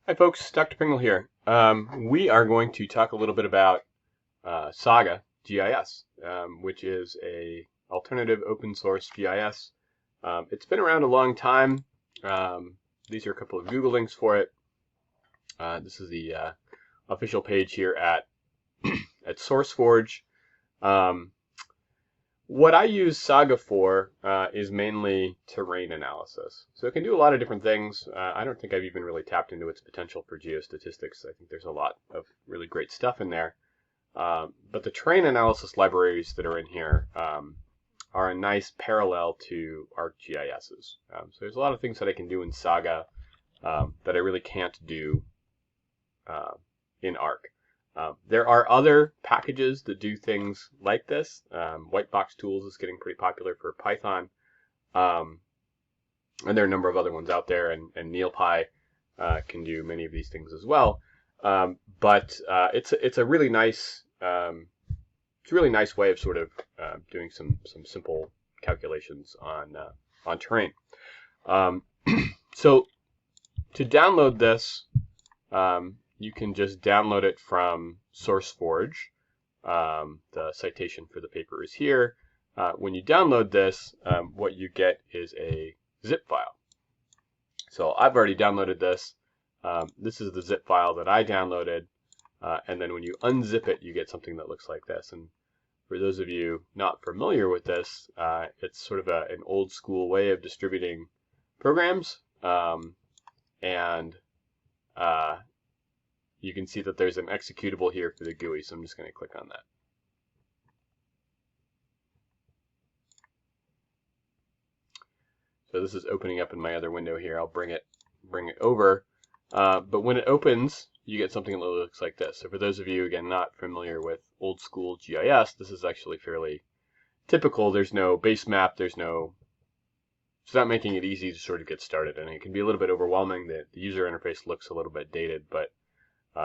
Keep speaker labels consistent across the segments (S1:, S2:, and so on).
S1: Hi folks, Dr. Pringle here. We are going to talk a little bit about Saga GIS, which is a alternative open source GIS. It's been around a long time. These are a couple of Google links for it. This is the official page here at SourceForge. What I use Saga for is mainly terrain analysis. So it can do a lot of different things. I don't think I've even really tapped into its potential for geostatistics. I think there's a lot of really great stuff in there. But the terrain analysis libraries that are in here are a nice parallel to ArcGIS's. So there's a lot of things that I can do in Saga that I really can't do in Arc. There are other packages that do things like this. Whitebox Tools is getting pretty popular for Python. And there are a number of other ones out there, and NeilPy can do many of these things as well. But it's a really nice way of sort of doing some simple calculations on terrain. So to download this, you can just download it from SourceForge. The citation for the paper is here. When you download this, what you get is a zip file. So I've already downloaded this. This is the zip file that I downloaded. And then when you unzip it, you get something that looks like this. And for those of you not familiar with this, it's sort of an old school way of distributing programs. You can see that there's an executable here for the GUI, so I'm just going to click on that. So this is opening up in my other window here. I'll bring it over. But when it opens, you get something that looks like this. So for those of you, again, not familiar with old school GIS, this is actually fairly typical. There's no base map. It's not making it easy to sort of get started. And it can be a little bit overwhelming. The user interface looks a little bit dated, but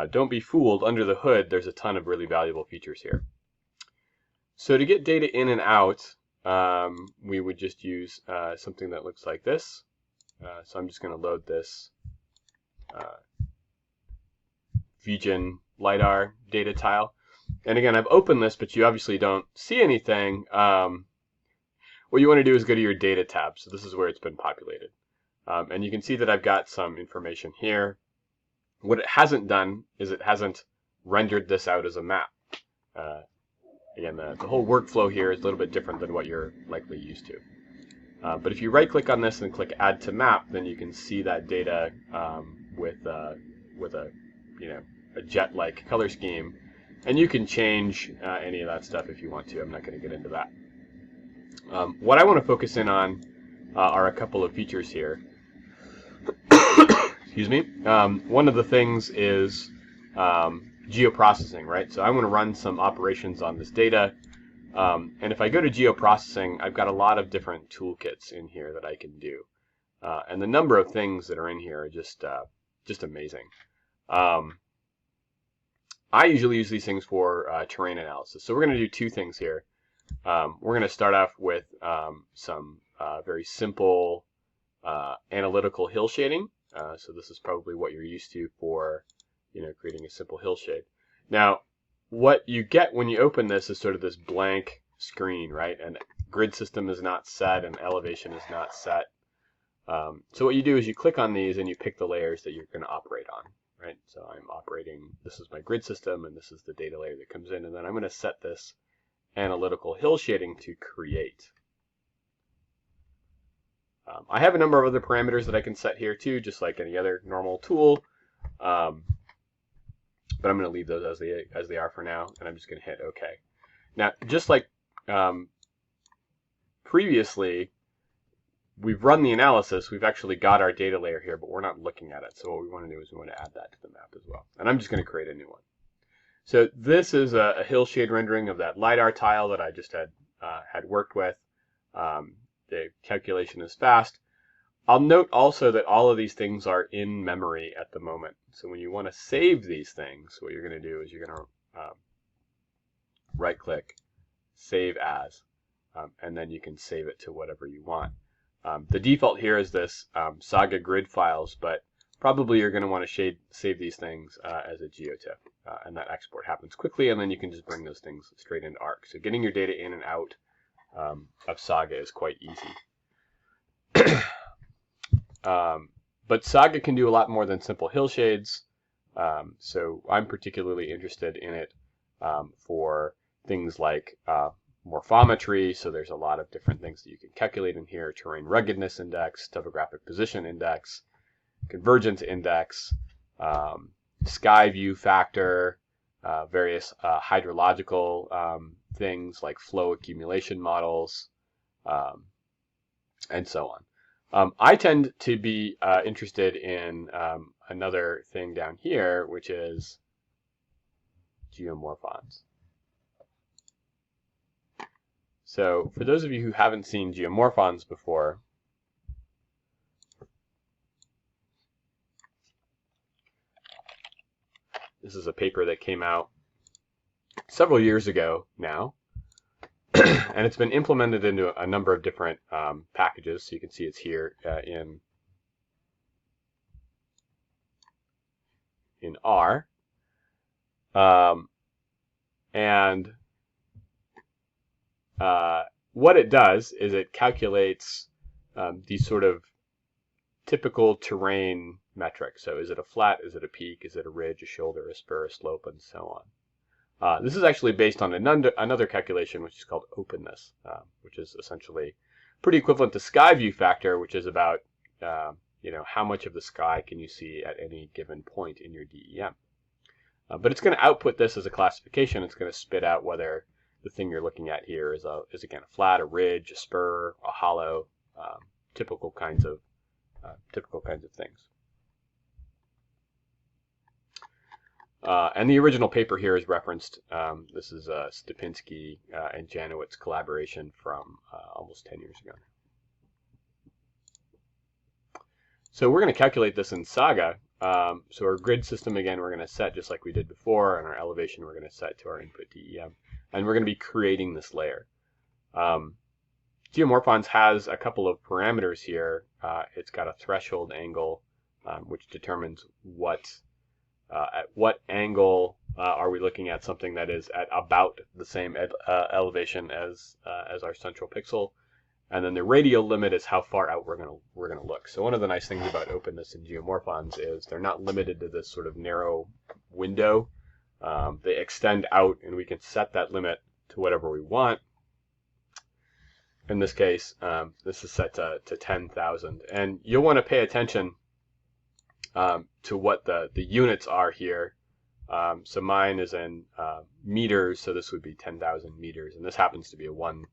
S1: don't be fooled. Under the hood, there's a ton of really valuable features here. So to get data in and out, we would just use something that looks like this. So I'm just going to load this VGen LiDAR data tile. And again, I've opened this, but you obviously don't see anything. What you want to do is go to your data tab. So this is where it's been populated. And you can see that I've got some information here. What it hasn't done is it hasn't rendered this out as a map. Again, the whole workflow here is a little bit different than what you're likely used to. But if you right-click on this and click Add to Map, then you can see that data with a jet-like color scheme, and you can change any of that stuff if you want to. I'm not going to get into that. What I want to focus in on are a couple of features here. Excuse me. One of the things is geoprocessing, right? So I want to run some operations on this data. And if I go to geoprocessing, I've got a lot of different toolkits in here that I can do. And the number of things that are in here are just amazing. I usually use these things for terrain analysis. So we're going to do two things here. We're going to start off with some very simple analytical hill shading. So this is probably what you're used to for, creating a simple hill shade. Now, what you get when you open this is sort of this blank screen, right? And grid system is not set and elevation is not set. So what you do is you click on these and you pick the layers that you're going to operate on, right? So I'm operating, this is my grid system and this is the data layer that comes in, and then I'm going to set this analytical hill shading to create. I have a number of other parameters that I can set here too, just like any other normal tool. But I'm going to leave those as they are for now, and I'm just going to hit OK. Now, just like previously, we've run the analysis. We've actually got our data layer here, but we're not looking at it. So what we want to do is we want to add that to the map as well. And I'm just going to create a new one. So this is a hill shade rendering of that LiDAR tile that I just had worked with. The calculation is fast. I'll note also that all of these things are in memory at the moment. So when you want to save these things, what you're going to do is you're going to right-click, Save As, and then you can save it to whatever you want. The default here is this Saga grid files, but probably you're going to want to save these things as a geotiff, and that export happens quickly, and then you can just bring those things straight into Arc. So getting your data in and out of Saga is quite easy. But Saga can do a lot more than simple hillshades, so I'm particularly interested in it for things like morphometry. So there's a lot of different things that you can calculate in here: terrain ruggedness index, topographic position index, convergence index, sky view factor, various hydrological things like flow accumulation models, and so on. I tend to be interested in another thing down here, which is Geomorphons. So for those of you who haven't seen Geomorphons before, this is a paper that came out several years ago now, and it's been implemented into a number of different packages. So you can see it's here in R. And what it does is it calculates these sort of typical terrain metrics. So is it a flat, is it a peak, is it a ridge, a shoulder, a spur, a slope, and so on. This is actually based on another calculation, which is called Openness, which is essentially pretty equivalent to sky view factor, which is about how much of the sky can you see at any given point in your DEM. But it's going to output this as a classification. It's going to spit out whether the thing you're looking at here is again a flat, a ridge, a spur, a hollow, typical kinds of things. And the original paper here is referenced. This is Stepinski and Janowitz's collaboration from almost 10 years ago. So we're going to calculate this in Saga. So our grid system, again, we're going to set just like we did before, and our elevation we're going to set to our input DEM. And we're going to be creating this layer. Geomorphons has a couple of parameters here. It's got a threshold angle, which determines at what angle are we looking at something that is at about the same elevation as our central pixel. And then the radial limit is how far out we're gonna look. So one of the nice things about Openness and Geomorphons is they're not limited to this sort of narrow window. They extend out, and we can set that limit to whatever we want. In this case, this is set to 10,000, and you'll want to pay attention to what the units are here. So mine is in meters, so this would be 10,000 meters, and this happens to be a 1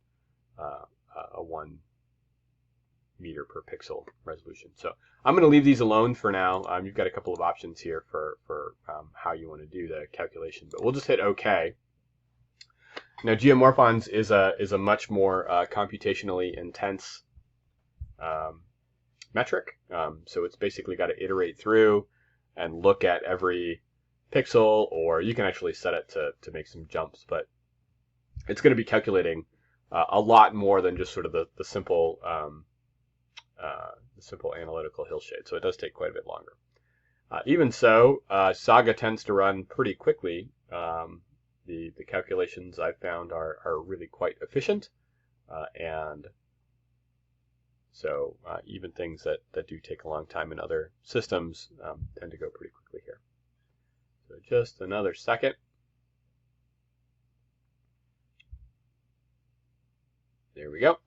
S1: meter per pixel resolution. So I'm going to leave these alone for now. You've got a couple of options here for how you want to do the calculation, but we'll just hit OK. Now Geomorphons is a much more computationally intense metric. So it's basically got to iterate through and look at every pixel, or you can actually set it to make some jumps, but it's going to be calculating a lot more than just sort of the simple analytical hillshade. So it does take quite a bit longer. Even so, Saga tends to run pretty quickly. The calculations I've found are really quite efficient, and so even things that do take a long time in other systems tend to go pretty quickly here. So just another second. There we go.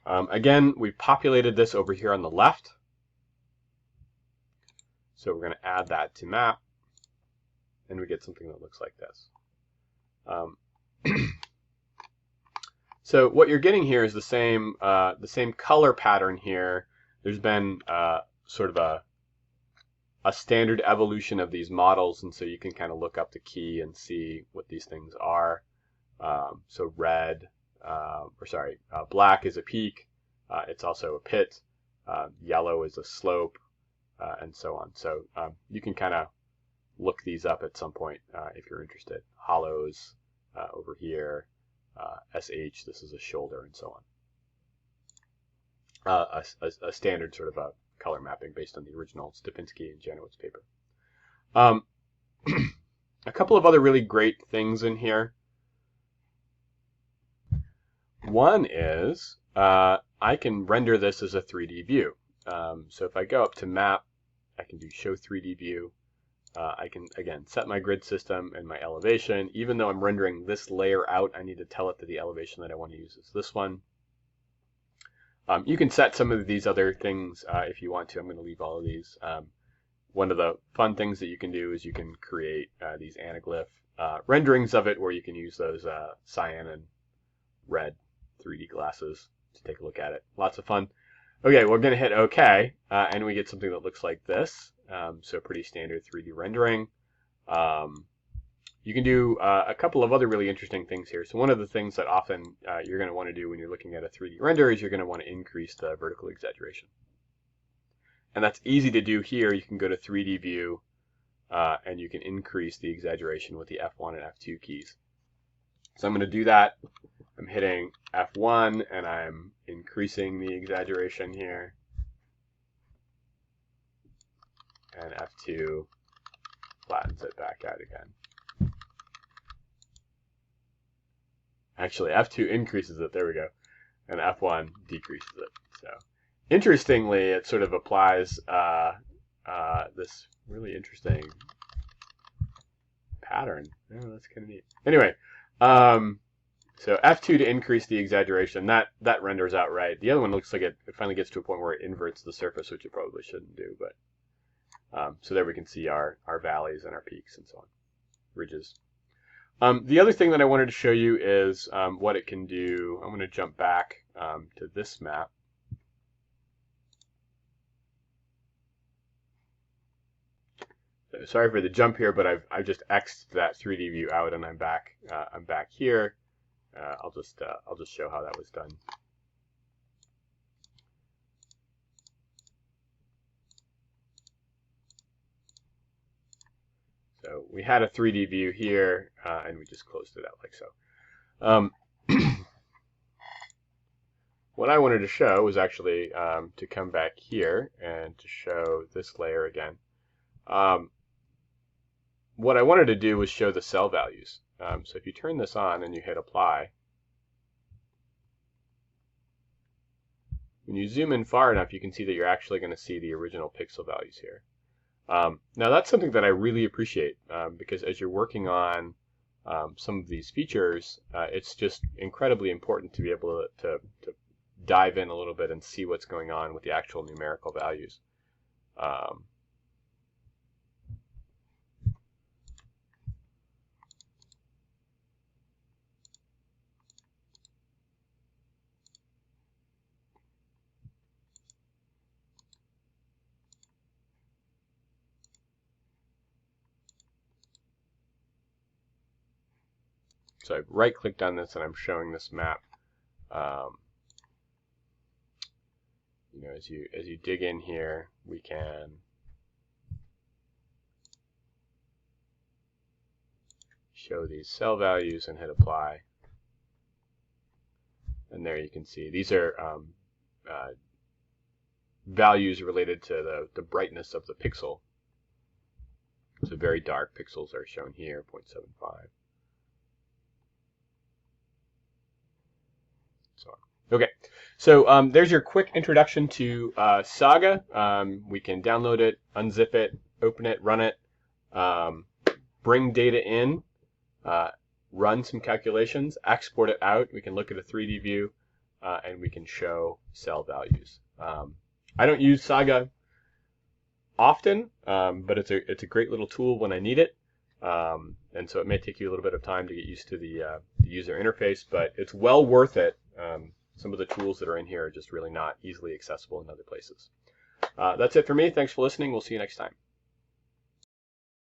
S1: Again, we populated this over here on the left. So we're going to add that to map, and we get something that looks like this. So what you're getting here is the same color pattern here. There's been sort of a standard evolution of these models, and so you can kind of look up the key and see what these things are. So black is a peak. It's also a pit. Yellow is a slope, and so on. So you can kind of look these up at some point if you're interested. Hollows over here. SH, this is a shoulder, and so on. A standard sort of a color mapping based on the original Stepinski and Janowitz paper. A couple of other really great things in here. One is I can render this as a 3D view. So if I go up to Map, I can do Show 3D View. I can, again, set my grid system and my elevation. Even though I'm rendering this layer out, I need to tell it that the elevation that I want to use is this one. You can set some of these other things if you want to. I'm going to leave all of these. One of the fun things that you can do is you can create these Anaglyph renderings of it, where you can use those cyan and red 3D glasses to take a look at it. Lots of fun. Okay, we're going to hit OK, and we get something that looks like this. So pretty standard 3D rendering. You can do a couple of other really interesting things here. So one of the things that often you're going to want to do when you're looking at a 3D render is you're going to want to increase the vertical exaggeration. And that's easy to do here. You can go to 3D view, and you can increase the exaggeration with the F1 and F2 keys. So I'm going to do that. I'm hitting F1, and I'm increasing the exaggeration here. And F2 flattens it back out again. Actually, F2 increases it. There we go. And F1 decreases it. So, interestingly, it sort of applies this really interesting pattern. Oh, that's kind of neat. Anyway, so F2 to increase the exaggeration. That renders out right. The other one looks like it finally gets to a point where it inverts the surface, which it probably shouldn't do. But so there we can see our valleys and our peaks and so on, ridges. The other thing that I wanted to show you is what it can do. I'm going to jump back to this map. So sorry for the jump here, but I've just X'd that 3D view out, and I'm back. I'm back here. I'll just show how that was done. So we had a 3D view here, and we just closed it out like so. What I wanted to show was actually to come back here and to show this layer again. What I wanted to do was show the cell values. So if you turn this on and you hit apply, when you zoom in far enough, you can see that you're actually going to see the original pixel values here. Now that's something that I really appreciate because as you're working on some of these features, it's just incredibly important to be able to dive in a little bit and see what's going on with the actual numerical values. So I've right-clicked on this and I'm showing this map. You know, as you dig in here, we can show these cell values and hit apply. And there you can see these are values related to the brightness of the pixel. So very dark pixels are shown here, 0.75. So on. Okay, so there's your quick introduction to Saga. We can download it, unzip it, open it, run it, bring data in, run some calculations, export it out. We can look at a 3D view, and we can show cell values. I don't use Saga often, but it's a great little tool when I need it. And so it may take you a little bit of time to get used to the user interface, but it's well worth it. Some of the tools that are in here are just really not easily accessible in other places. That's it for me. Thanks for listening. We'll see you next time.